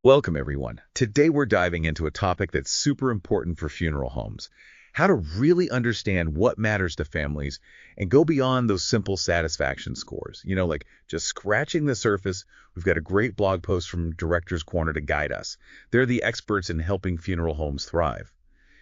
Welcome, everyone. Today we're diving into a topic that's super important for funeral homes. How to really understand what matters to families and go beyond those simple satisfaction scores. Like just scratching the surface. We've got a great blog post from Director's Corner to guide us. They're the experts in helping funeral homes thrive.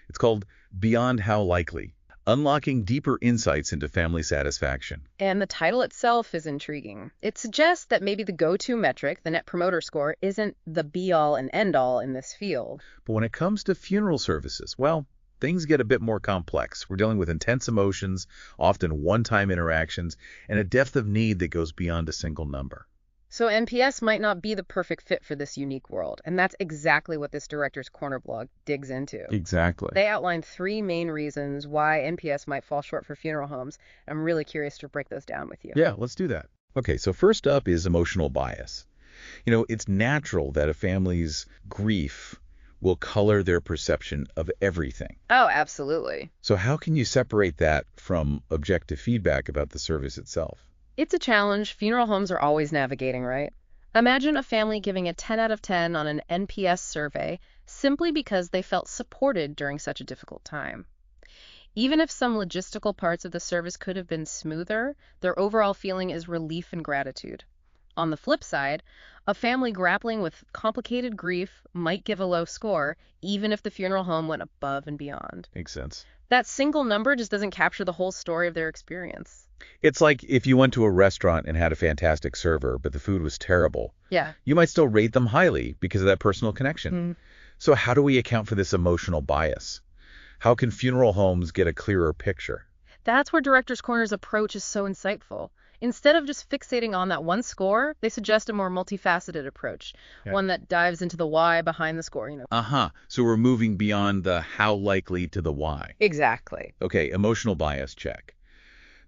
It's called Beyond How Likely, Unlocking Deeper Insights into Family Satisfaction. And the title itself is intriguing. It suggests that maybe the go-to metric, the Net Promoter Score, isn't the be-all and end-all in this field. But when it comes to funeral services, well, things get a bit more complex. We're dealing with intense emotions, often one-time interactions, and a depth of need that goes beyond a single number. So NPS might not be the perfect fit for this unique world, and that's exactly what this Director's Corner blog digs into. Exactly. They outline three main reasons why NPS might fall short for funeral homes. I'm really curious to break those down with you. Yeah, let's do that. Okay, so first up is emotional bias. It's natural that a family's grief will color their perception of everything. Oh, absolutely. So how can you separate that from objective feedback about the service itself? It's a challenge funeral homes are always navigating, right? Imagine a family giving a 10 out of 10 on an NPS survey simply because they felt supported during such a difficult time. Even if some logistical parts of the service could have been smoother, their overall feeling is relief and gratitude. On the flip side, a family grappling with complicated grief might give a low score, even if the funeral home went above and beyond. Makes sense. That single number just doesn't capture the whole story of their experience. It's like if you went to a restaurant and had a fantastic server, but the food was terrible. Yeah. You might still rate them highly because of that personal connection. So how do we account for this emotional bias? How can funeral homes get a clearer picture? That's where Director's Corner's approach is so insightful. Instead of just fixating on that one score, they suggest a more multifaceted approach, one that dives into the why behind the score. So we're moving beyond the how likely to the why. Exactly. Okay, emotional bias check.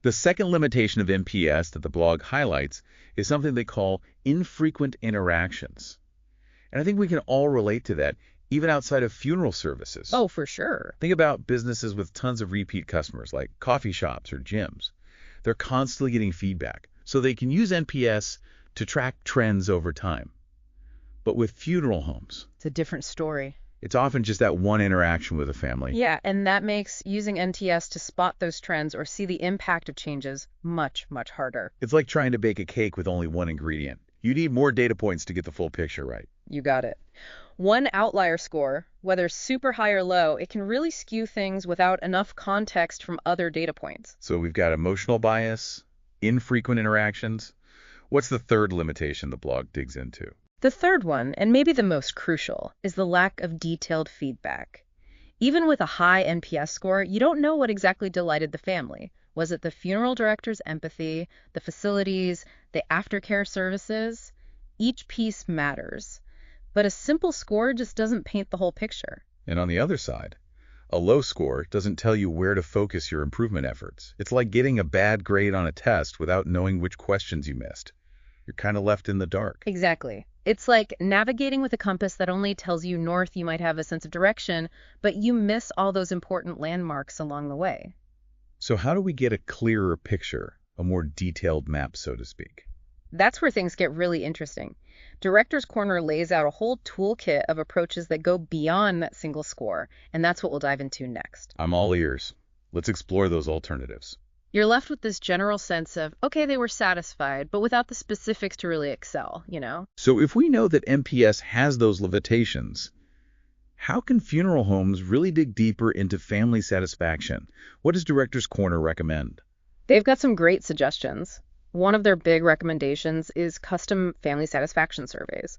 The second limitation of NPS that the blog highlights is something they call infrequent interactions. And I think we can all relate to that, even outside of funeral services. Oh, for sure. Think about businesses with tons of repeat customers, like coffee shops or gyms. They're constantly getting feedback, so they can use NPS to track trends over time. But with funeral homes, It's a different story. it's often just that one interaction with a family. Yeah, and that makes using NTS to spot those trends or see the impact of changes much, much harder. It's like trying to bake a cake with only one ingredient. You need more data points to get the full picture right. You got it. One outlier score, whether super high or low, it can really skew things without enough context from other data points. So we've got emotional bias, infrequent interactions. What's the third limitation the blog digs into? The third one, and maybe the most crucial, is the lack of detailed feedback. Even with a high NPS score, you don't know what exactly delighted the family. Was it the funeral director's empathy, the facilities, the aftercare services? Each piece matters. But a simple score just doesn't paint the whole picture. And on the other side, a low score doesn't tell you where to focus your improvement efforts. It's like getting a bad grade on a test without knowing which questions you missed. You're kind of left in the dark. Exactly. It's like navigating with a compass that only tells you north. You might have a sense of direction, but you miss all those important landmarks along the way. So how do we get a clearer picture, a more detailed map, so to speak? That's where things get really interesting. Director's Corner lays out a whole toolkit of approaches that go beyond that single score, and that's what we'll dive into next. I'm all ears. Let's explore those alternatives. You're left with this general sense of, okay, they were satisfied, but without the specifics to really excel. So if we know that NPS has those limitations, how can funeral homes really dig deeper into family satisfaction? What does Director's Corner recommend? They've got some great suggestions. One of their big recommendations is custom family satisfaction surveys.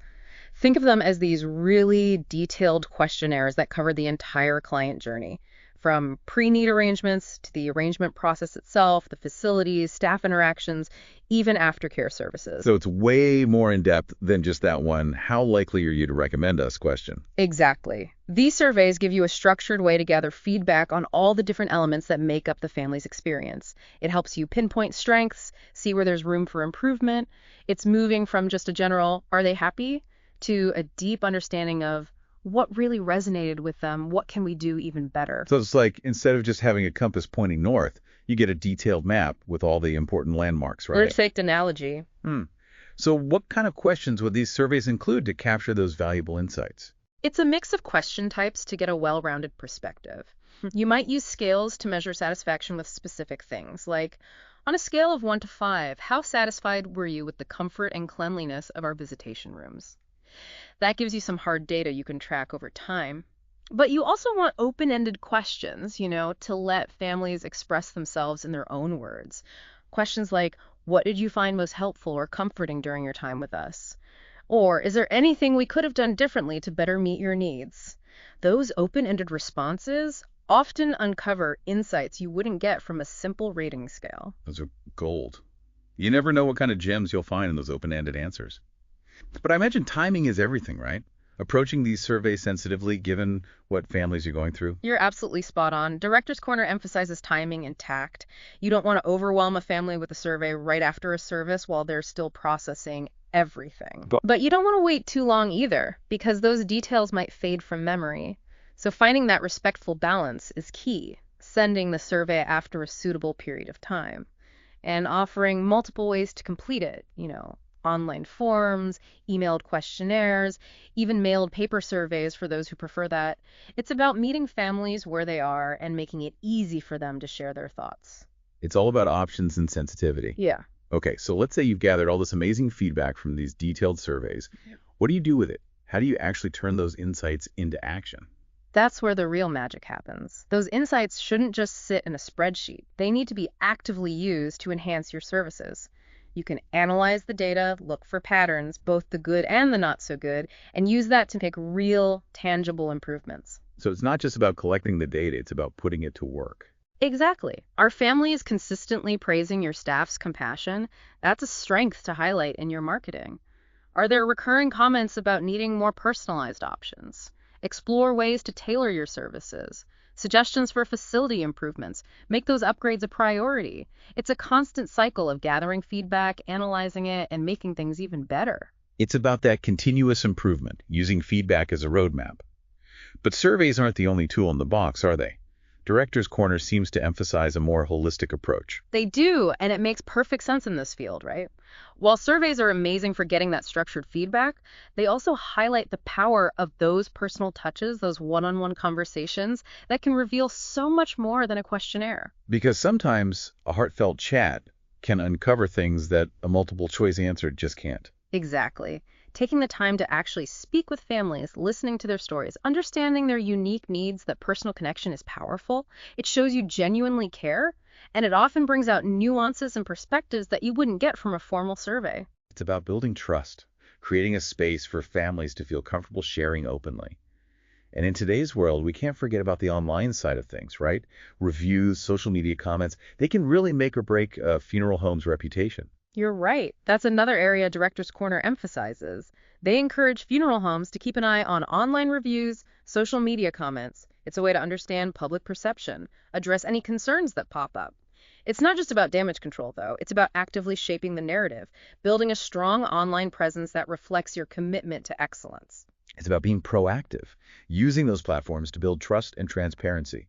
Think of them as these really detailed questionnaires that cover the entire client journey, from pre-need arrangements to the arrangement process itself, the facilities, staff interactions, even aftercare services. So it's way more in-depth than just that one, how likely are you to recommend us question. Exactly. These surveys give you a structured way to gather feedback on all the different elements that make up the family's experience. It helps you pinpoint strengths, see where there's room for improvement. It's moving from just a general, are they happy, to a deep understanding of what really resonated with them, what can we do even better. So it's like instead of just having a compass pointing north, you get a detailed map with all the important landmarks, right? Perfect analogy. So what kind of questions would these surveys include to capture those valuable insights? It's a mix of question types to get a well-rounded perspective. You might use scales to measure satisfaction with specific things, like on a scale of 1 to 5, how satisfied were you with the comfort and cleanliness of our visitation rooms? That gives you some hard data you can track over time. But you also want open-ended questions, to let families express themselves in their own words. Questions like, what did you find most helpful or comforting during your time with us? Or is there anything we could have done differently to better meet your needs? Those open-ended responses often uncover insights you wouldn't get from a simple rating scale. Those are gold. You never know what kind of gems you'll find in those open-ended answers. But I imagine timing is everything, right? Approaching these surveys sensitively, given what families are going through. You're absolutely spot on. Director's Corner emphasizes timing and tact. You don't want to overwhelm a family with a survey right after a service while they're still processing everything. But you don't want to wait too long either, because those details might fade from memory. So finding that respectful balance is key, sending the survey after a suitable period of time, and offering multiple ways to complete it, online forms, emailed questionnaires, even mailed paper surveys for those who prefer that. It's about meeting families where they are and making it easy for them to share their thoughts. It's all about options and sensitivity. Yeah. Okay, so let's say you've gathered all this amazing feedback from these detailed surveys. What do you do with it? How do you actually turn those insights into action? That's where the real magic happens. Those insights shouldn't just sit in a spreadsheet. They need to be actively used to enhance your services. You can analyze the data, look for patterns, both the good and the not so good, and use that to make real, tangible improvements. So it's not just about collecting the data, it's about putting it to work. Exactly. Are families consistently praising your staff's compassion? That's a strength to highlight in your marketing. Are there recurring comments about needing more personalized options? Explore ways to tailor your services. Suggestions for facility improvements. Make those upgrades a priority. It's a constant cycle of gathering feedback, analyzing it, and making things even better. It's about that continuous improvement, using feedback as a roadmap. But surveys aren't the only tool in the box, are they? Director's Corner seems to emphasize a more holistic approach. They do, and it makes perfect sense in this field, right? While surveys are amazing for getting that structured feedback, they also highlight the power of those personal touches, those one-on-one conversations that can reveal so much more than a questionnaire. Because sometimes a heartfelt chat can uncover things that a multiple choice answer just can't. Exactly. Taking the time to actually speak with families, listening to their stories, understanding their unique needs, that personal connection is powerful. It shows you genuinely care, and it often brings out nuances and perspectives that you wouldn't get from a formal survey. It's about building trust, creating a space for families to feel comfortable sharing openly. And in today's world, we can't forget about the online side of things, right? Reviews, social media comments, they can really make or break a funeral home's reputation. You're right. That's another area Director's Corner emphasizes. They encourage funeral homes to keep an eye on online reviews, social media comments. It's a way to understand public perception, address any concerns that pop up. It's not just about damage control, though. It's about actively shaping the narrative, building a strong online presence that reflects your commitment to excellence. It's about being proactive, using those platforms to build trust and transparency.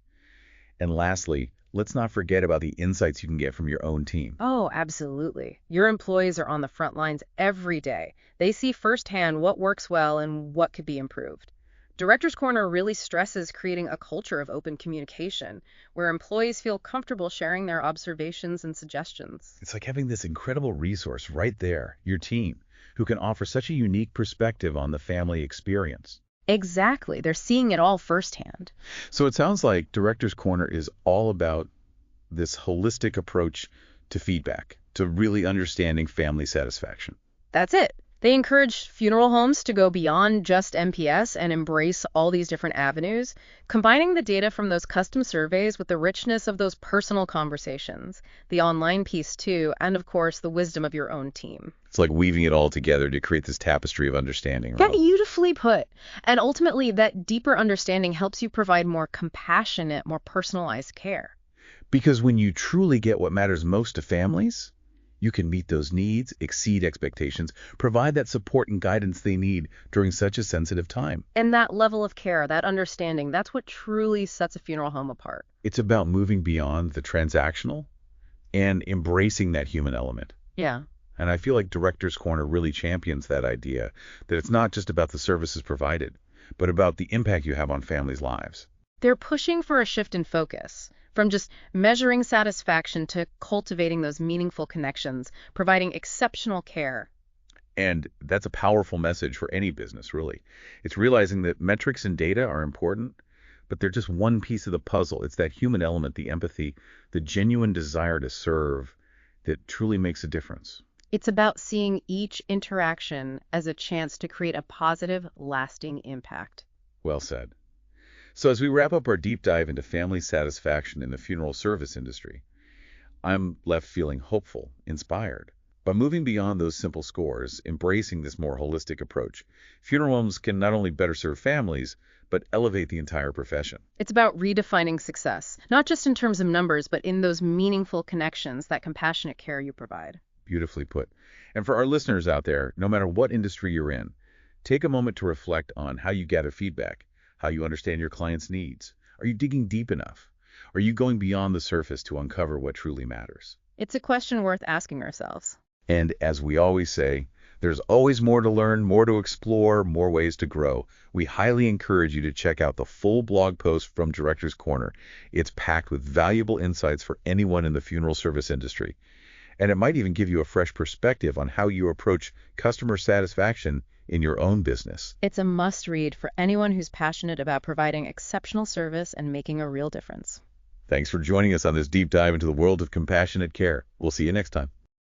And lastly, let's not forget about the insights you can get from your own team. Oh, absolutely. Your employees are on the front lines every day. They see firsthand what works well and what could be improved. Director's Corner really stresses creating a culture of open communication where employees feel comfortable sharing their observations and suggestions. It's like having this incredible resource right there, your team, who can offer such a unique perspective on the family experience. Exactly. They're seeing it all firsthand. So it sounds like Director's Corner is all about this holistic approach to feedback, to really understanding family satisfaction. That's it. They encourage funeral homes to go beyond just NPS and embrace all these different avenues, combining the data from those custom surveys with the richness of those personal conversations, the online piece too, and of course the wisdom of your own team. It's like weaving it all together to create this tapestry of understanding. Yeah, beautifully put. And ultimately, that deeper understanding helps you provide more compassionate, more personalized care. Because when you truly get what matters most to families, you can meet those needs, exceed expectations, provide that support and guidance they need during such a sensitive time. And that level of care, that understanding, that's what truly sets a funeral home apart. It's about moving beyond the transactional and embracing that human element. Yeah. And I feel like Director's Corner really champions that idea, that it's not just about the services provided, but about the impact you have on families' lives. They're pushing for a shift in focus, from just measuring satisfaction to cultivating those meaningful connections, providing exceptional care. And that's a powerful message for any business, really. It's realizing that metrics and data are important, but they're just one piece of the puzzle. It's that human element, the empathy, the genuine desire to serve that truly makes a difference. It's about seeing each interaction as a chance to create a positive, lasting impact. Well said. So as we wrap up our deep dive into family satisfaction in the funeral service industry, I'm left feeling hopeful, inspired. By moving beyond those simple scores, embracing this more holistic approach, funeral homes can not only better serve families, but elevate the entire profession. It's about redefining success, not just in terms of numbers, but in those meaningful connections, that compassionate care you provide. Beautifully put. And for our listeners out there, no matter what industry you're in, take a moment to reflect on how you gather feedback, how you understand your clients' needs. Are you digging deep enough? Are you going beyond the surface to uncover what truly matters? It's a question worth asking ourselves. And as we always say, there's always more to learn, more to explore, more ways to grow. We highly encourage you to check out the full blog post from Director's Corner. It's packed with valuable insights for anyone in the funeral service industry. And it might even give you a fresh perspective on how you approach customer satisfaction in your own business. It's a must-read for anyone who's passionate about providing exceptional service and making a real difference. Thanks for joining us on this deep dive into the world of compassionate care. We'll see you next time.